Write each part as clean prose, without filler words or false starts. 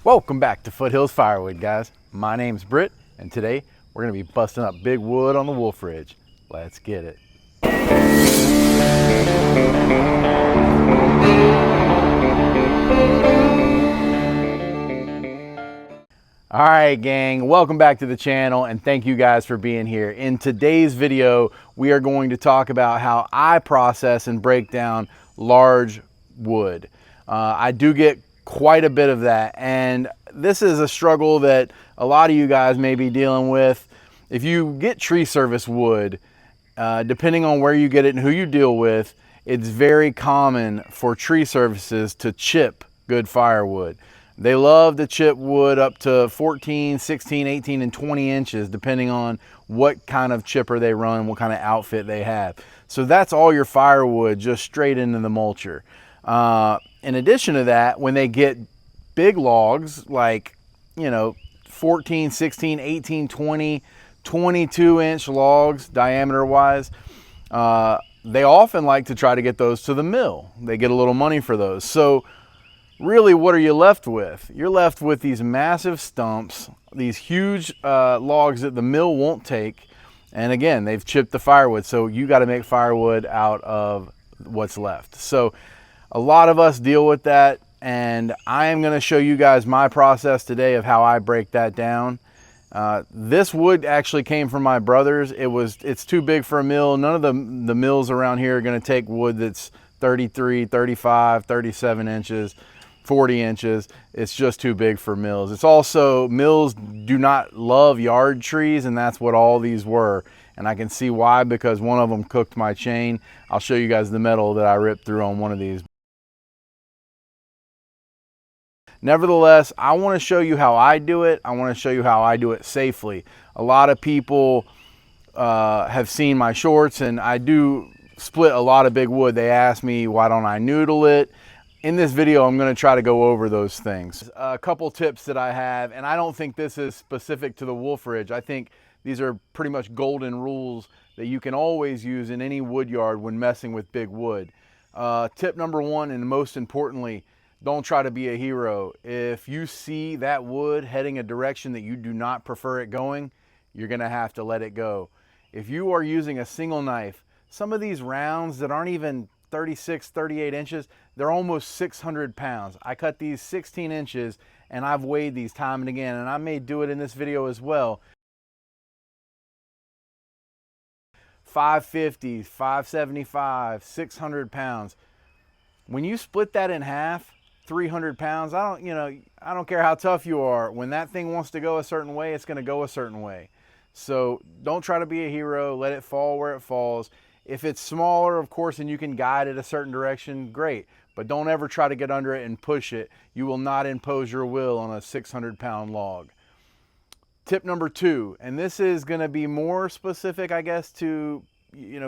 Welcome back to Foothills Firewood, guys. My name's Britt, and today we're going to be busting up big wood on the Wolferidge. Let's get it. All right, gang, welcome back to the channel, and thank you guys for being here. In today's video, we are going to talk about how I process and break down large wood. I do get quite a bit of that, and this is a struggle that a lot of you guys may be dealing with. If you get tree service wood, depending on where you get it and who you deal with, it's very common for tree services to chip good firewood. They love to chip wood up to 14, 16, 18, and 20 inches, depending on what kind of chipper they run, what kind of outfit they have. So that's all your firewood just straight into the mulcher. In addition to that, when they get big logs, like, 14, 16, 18, 20, 22-inch logs diameter-wise, they often like to try to get those to the mill. They get a little money for those. So really, what are you left with? You're left with these massive stumps, these huge logs that the mill won't take. And again, they've chipped the firewood, so you got to make firewood out of what's left. So a lot of us deal with that, and I am going to show you guys my process today of how I break that down. This wood actually came from my brother's. It's too big for a mill. None of the mills around here are going to take wood that's 33, 35, 37 inches. 40 inches. It's just too big for mills. It's also, mills do not love yard trees, and that's what all these were. And I can see why, because one of them cooked my chain. I'll show you guys the metal that I ripped through on one of these. Nevertheless, I want to show you how I do it. I want to show you how I do it safely. A lot of people have seen my shorts, and I do split a lot of big wood. They ask me, why don't I noodle it? In this video, I'm going to try to go over those things. A couple tips that I have, and I don't think this is specific to the Wolferidge. I think these are pretty much golden rules that you can always use in any wood yard when messing with big wood. Tip number one, and most importantly, don't try to be a hero. If you see that wood heading a direction that you do not prefer it going, you're going to have to let it go. If you are using a single knife, some of these rounds that aren't even 36, 38 inches, they're almost 600 pounds. I cut these 16 inches, and I've weighed these time and again, and I may do it in this video as well. 550, 575, 600 pounds. When you split that in half, 300 pounds, I don't care how tough you are. When that thing wants to go a certain way, it's going to go a certain way. So don't try to be a hero. Let it fall where it falls. If it's smaller, of course, and you can guide it a certain direction, great. But don't ever try to get under it and push it. You will not impose your will on a 600-pound log. Tip number two, and this is going to be more specific, I guess, to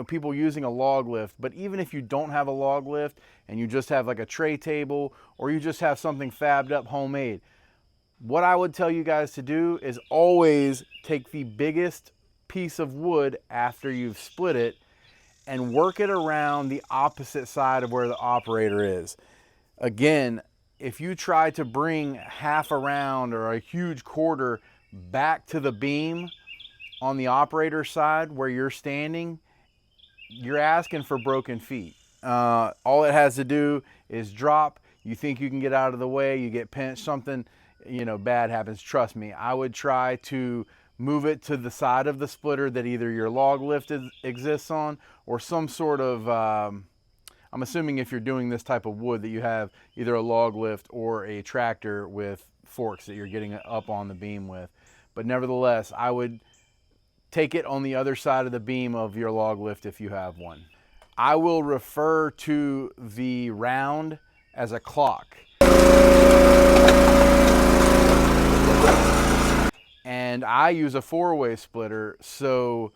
people using a log lift. But even if you don't have a log lift and you just have like a tray table, or you just have something fabbed up homemade, what I would tell you guys to do is always take the biggest piece of wood after you've split it and work it around the opposite side of where the operator is. Again, if you try to bring half a round or a huge quarter back to the beam on the operator side where you're standing, you're asking for broken feet. All it has to do is drop. You think you can get out of the way, you get pinched, something bad happens. Trust me, I would try to move it to the side of the splitter that either your log lift exists on, or some sort of, I'm assuming if you're doing this type of wood that you have either a log lift or a tractor with forks that you're getting up on the beam with. But nevertheless, I would take it on the other side of the beam of your log lift if you have one. I will refer to the round as a clock. And I use a four-way splitter, so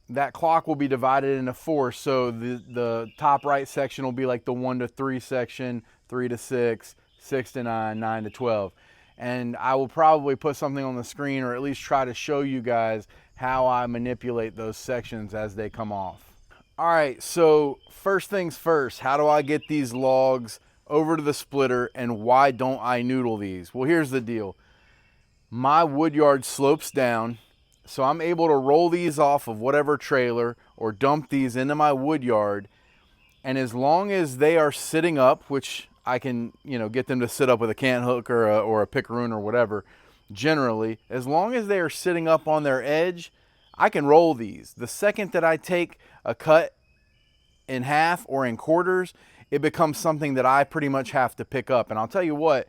that clock will be divided into four. So the top right section will be like the 1 to 3 section, 3 to 6, 6 to 9, 9 to 12. And I will probably put something on the screen, or at least try to show you guys how I manipulate those sections as they come off. All right, so first things first, how do I get these logs over to the splitter, and why don't I noodle these? Well, here's the deal. My wood yard slopes down, so I'm able to roll these off of whatever trailer or dump these into my wood yard. And as long as they are sitting up, which I can, get them to sit up with a cant hook or a pickaroon or whatever, generally, as long as they are sitting up on their edge, I can roll these. The second that I take a cut in half or in quarters, it becomes something that I pretty much have to pick up. And I'll tell you what,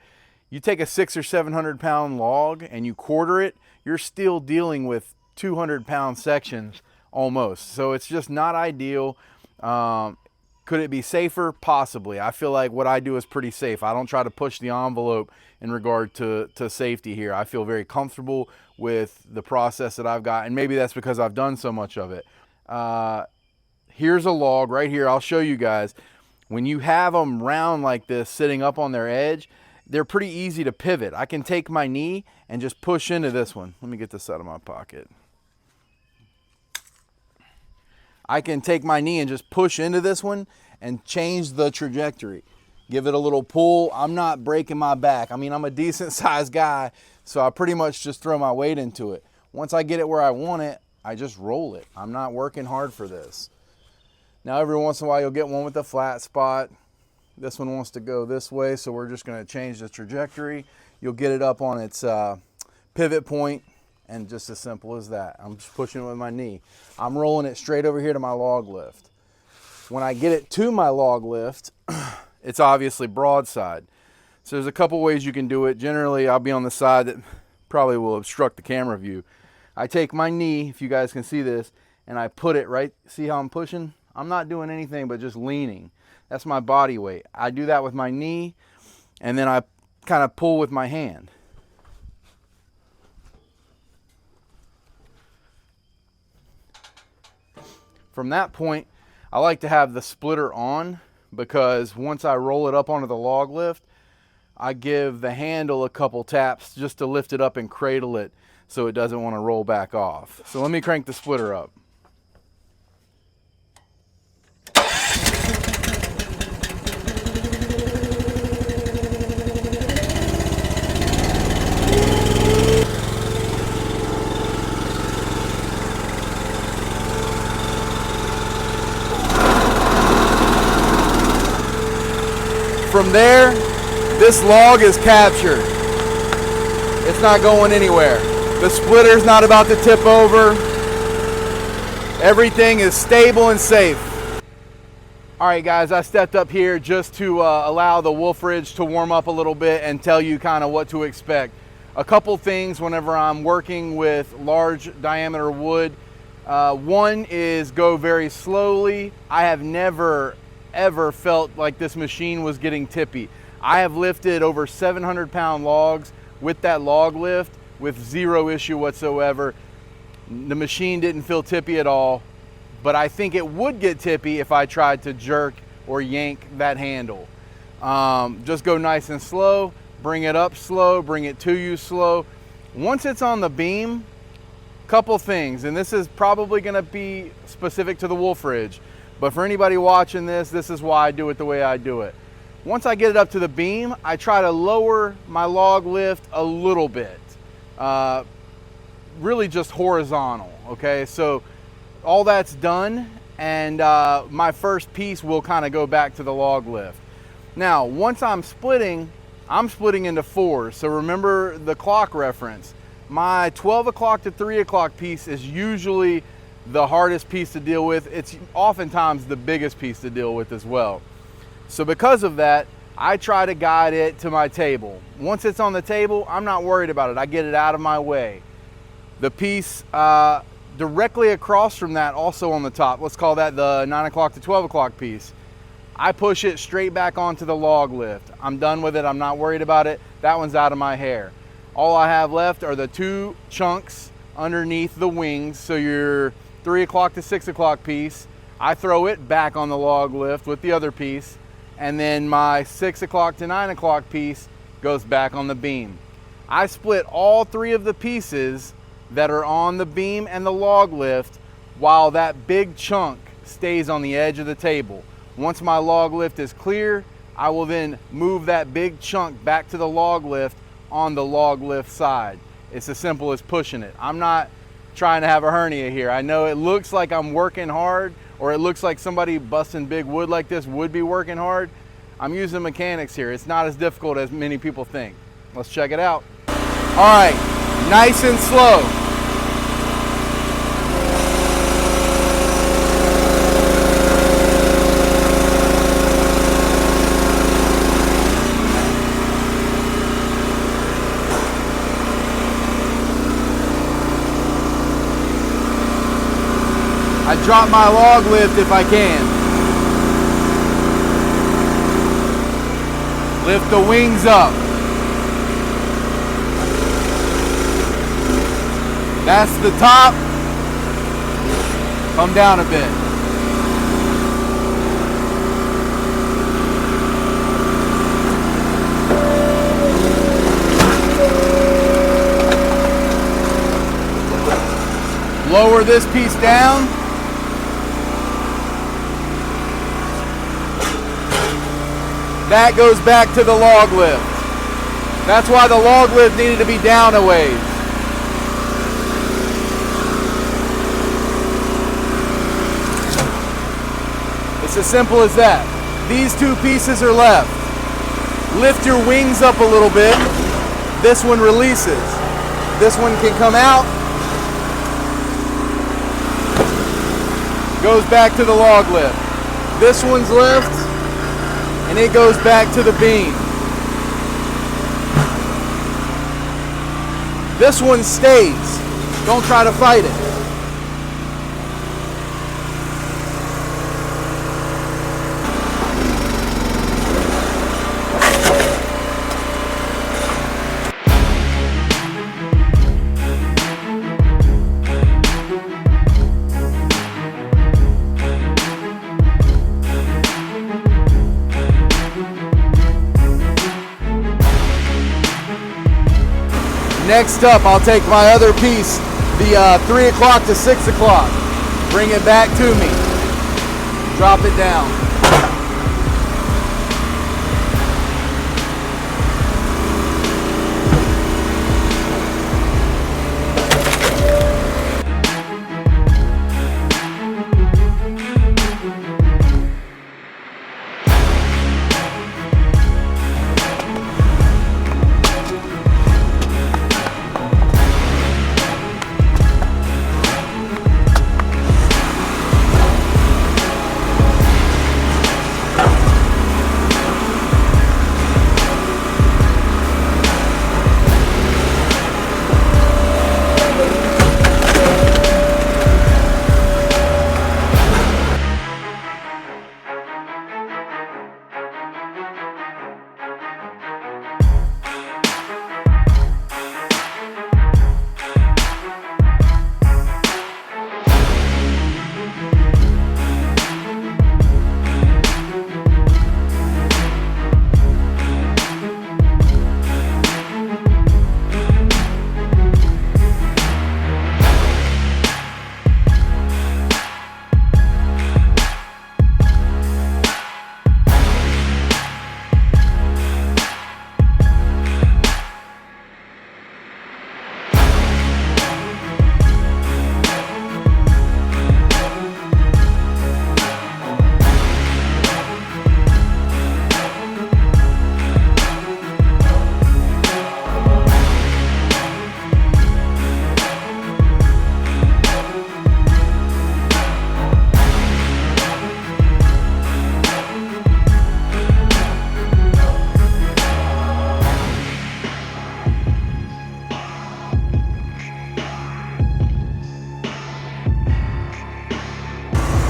you take a 600 or 700 pound log and you quarter it, you're still dealing with 200 pound sections almost. So it's just not ideal. Could it be safer? Possibly. I feel like what I do is pretty safe. I don't try to push the envelope in regard to safety here. I feel very comfortable with the process that I've got, and maybe that's because I've done so much of it. Here's a log right here. I'll show you guys. When you have them round like this, sitting up on their edge, they're pretty easy to pivot. I can take my knee and just push into this one. Let me get this out of my pocket. I can take my knee and just push into this one and change the trajectory. Give it a little pull. I'm not breaking my back. I mean, I'm a decent sized guy, so I pretty much just throw my weight into it. Once I get it where I want it, I just roll it. I'm not working hard for this. Now, every once in a while, you'll get one with a flat spot. This one wants to go this way, so we're just going to change the trajectory. You'll get it up on its pivot point, and just as simple as that. I'm just pushing it with my knee. I'm rolling it straight over here to my log lift. When I get it to my log lift, it's obviously broadside. So there's a couple ways you can do it. Generally, I'll be on the side that probably will obstruct the camera view. I take my knee, if you guys can see this, and I put it right. See how I'm pushing? I'm not doing anything but just leaning. That's my body weight. I do that with my knee, and then I kind of pull with my hand. From that point, I like to have the splitter on, because once I roll it up onto the log lift, I give the handle a couple taps just to lift it up and cradle it so it doesn't want to roll back off. So let me crank the splitter up. From there, this log is captured. It's not going anywhere. The splitter's not about to tip over. Everything is stable and safe. All right, guys, I stepped up here just to allow the Wolferidge to warm up a little bit and tell you kind of what to expect. A couple things whenever I'm working with large diameter wood. One is go very slowly. I have never ever felt like this machine was getting tippy. I have lifted over 700 pound logs with that log lift with zero issue whatsoever. The machine didn't feel tippy at all, but I think it would get tippy if I tried to jerk or yank that handle. Just go nice and slow, bring it up slow, bring it to you slow. Once it's on the beam, couple things, and this is probably gonna be specific to the Wolferidge, but for anybody watching this, this is why I do it the way I do it. Once I get it up to the beam, I try to lower my log lift a little bit. Really just horizontal, okay? So all that's done, and my first piece will kind of go back to the log lift. Now, once I'm splitting into fours. So remember the clock reference. My 12 o'clock to 3 o'clock piece is usually the hardest piece to deal with. It's oftentimes the biggest piece to deal with as well. So because of that, I try to guide it to my table. Once it's on the table, I'm not worried about it. I get it out of my way. The piece directly across from that, also on the top, let's call that the 9 o'clock to 12 o'clock piece. I push it straight back onto the log lift. I'm done with it. I'm not worried about it. That one's out of my hair. All I have left are the two chunks underneath the wings. So your 3 o'clock to 6 o'clock piece, I throw it back on the log lift with the other piece, and then my 6 o'clock to 9 o'clock piece goes back on the beam. I split all three of the pieces that are on the beam and the log lift while that big chunk stays on the edge of the table. Once my log lift is clear, I will then move that big chunk back to the log lift on the log lift side. It's as simple as pushing it. I'm not trying to have a hernia here. I know it looks like I'm working hard, or it looks like somebody busting big wood like this would be working hard. I'm using mechanics here. It's not as difficult as many people think. Let's check it out. All right, nice and slow. I drop my log lift if I can. Lift the wings up. That's the top. Come down a bit. Lower this piece down. That goes back to the log lift. That's why the log lift needed to be down a ways. It's as simple as that. These two pieces are left. Lift your wings up a little bit. This one releases. This one can come out. Goes back to the log lift. This one's lift, and it goes back to the beam. This one stays. Don't try to fight it. Next up, I'll take my other piece, the 3 o'clock to 6 o'clock. Bring it back to me. Drop it down.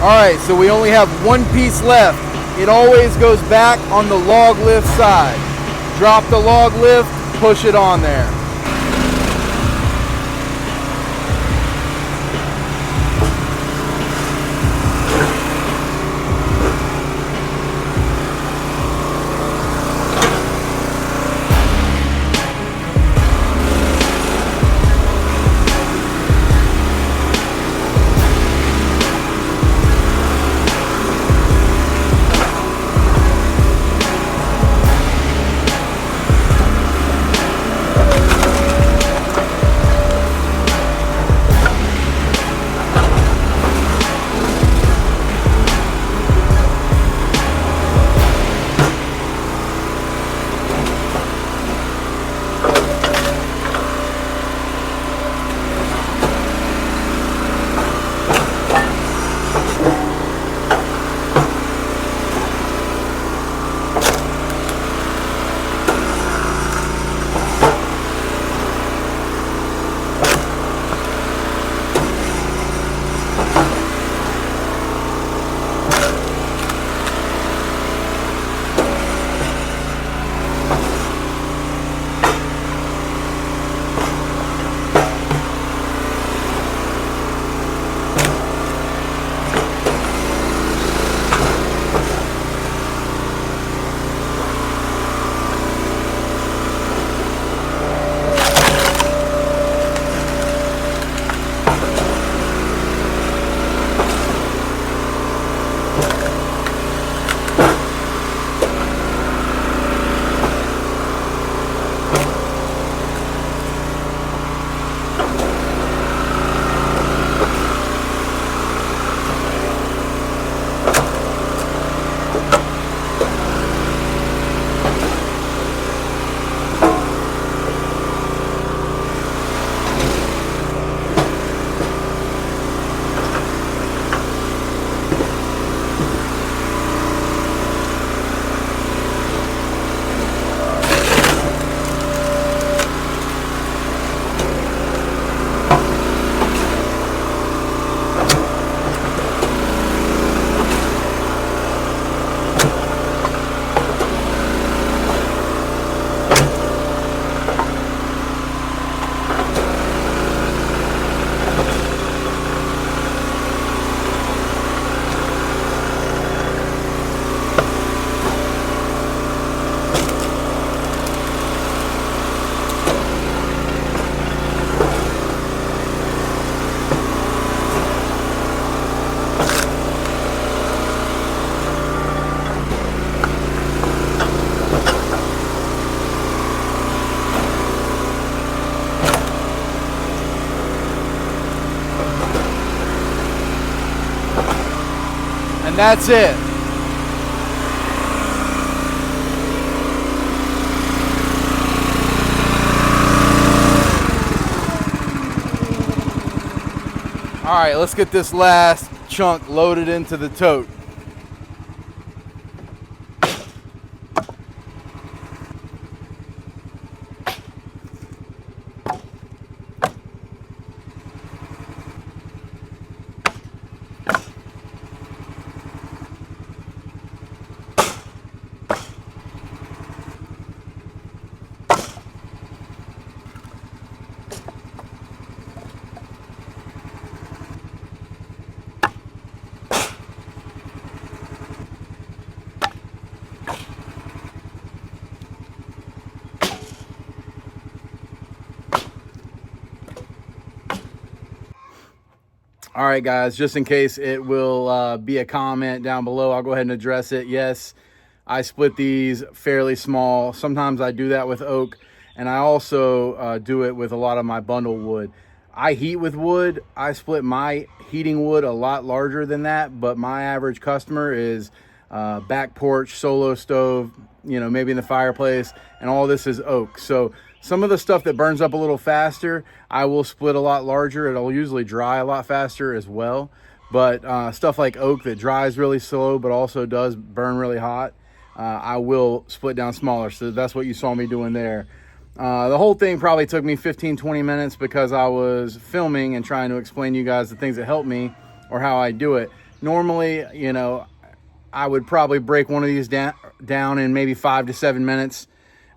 All right, so we only have one piece left. It always goes back on the log lift side. Drop the log lift, push it on there. And that's it. All right, let's get this last chunk loaded into the tote. All right, guys, just in case it will be a comment down below, I'll go ahead and address it. Yes, I split these fairly small. Sometimes I do that with oak, and I also do it with a lot of my bundle wood. I heat with wood. I split my heating wood a lot larger than that, but my average customer is back porch, solo stove, you know, maybe in the fireplace, and all this is oak. So some of the stuff that burns up a little faster, I will split a lot larger. It'll usually dry a lot faster as well. But stuff like oak that dries really slow but also does burn really hot, I will split down smaller. So that's what you saw me doing there. The whole thing probably took me 15-20 minutes because I was filming and trying to explain to you guys the things that help me or how I do it. Normally, you know, I would probably break one of these down in maybe 5 to 7 minutes.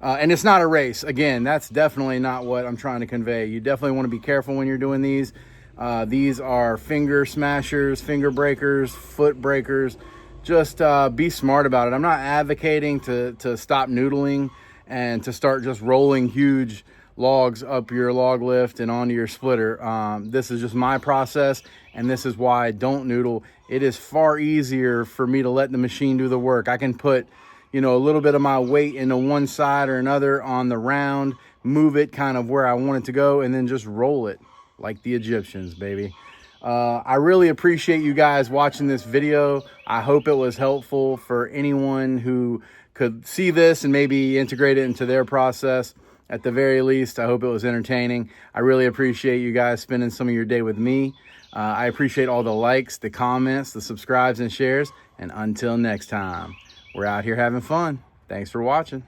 And it's not a race. Again, that's definitely not what I'm trying to convey. You definitely want to be careful when you're doing these. These are finger smashers, finger breakers, foot breakers. Just be smart about it. I'm not advocating to stop noodling and to start just rolling huge logs up your log lift and onto your splitter. This is just my process, and this is why I don't noodle. It is far easier for me to let the machine do the work. I can put, you know, a little bit of my weight into one side or another on the round, move it kind of where I want it to go, and then just roll it like the Egyptians, baby. I really appreciate you guys watching this video. I hope it was helpful for anyone who could see this and maybe integrate it into their process. At the very least, I hope it was entertaining. I really appreciate you guys spending some of your day with me. I appreciate all the likes, the comments, the subscribes, and shares. And until next time, we're out here having fun. Thanks for watching.